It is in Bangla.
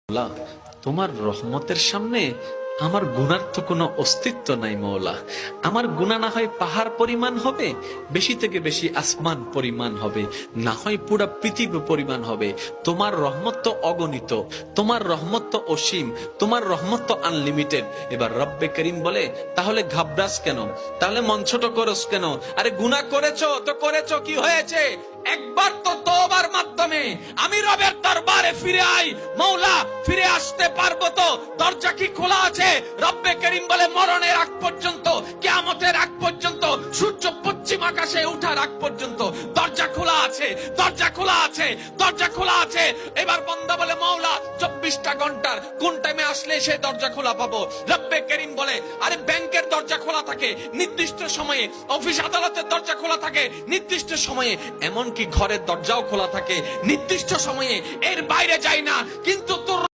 আল্লাহ, তোমার রহমতের সামনে আমার গুনার তো কোনো অস্তিত্ব নাই মওলা। আমার গুনাহ না হয় পাহাড় পরিমাণ হবে, বেশি থেকে বেশি আসমান পরিমাণ হবে, না হয় পুরা পৃথিবী পরিমাণ হবে। তোমার রহমত তো অগণিত, তোমার রহমত তো অসীম, তোমার রহমত তো আনলিমিটেড। এবার রব্বে করিম বলে, তাহলে ঘাবড়াস কেন, তাহলে মন ছোট করস কেন? আরে গুনাহ করেছো তো করেছো, কি হয়েছে? একবার তো তওবার মাধ্যমে আমি রবের দরবারে ফিরে আই। মওলা, ফিরে আসতে পারবো তো? দরজা কি খোলা আছে? রব্বে করিম বলে, মরণের আগ পর্যন্ত, কিয়ামতের আগ পর্যন্ত, সূর্য পশ্চিম আকাশে ওঠার আগ পর্যন্ত দরজা খোলা আছে, দরজা খোলা আছে, দরজা খোলা আছে। এবার বান্দা বলে, মওলা 24টা ঘন্টার কোন টাইমে আসলে সে দরজা খোলা পাবো? রব্বে করিম বলে, আরে ব্যাংকের দরজা খোলা থাকে নির্দিষ্ট সময়ে, অফিস আদালতের দরজা খোলা থাকে নির্দিষ্ট সময়ে, এমনকি ঘরের দরজাও খোলা থাকে নির্দিষ্ট সময়ে, এর বাইরে যায় না। কিন্তু তোর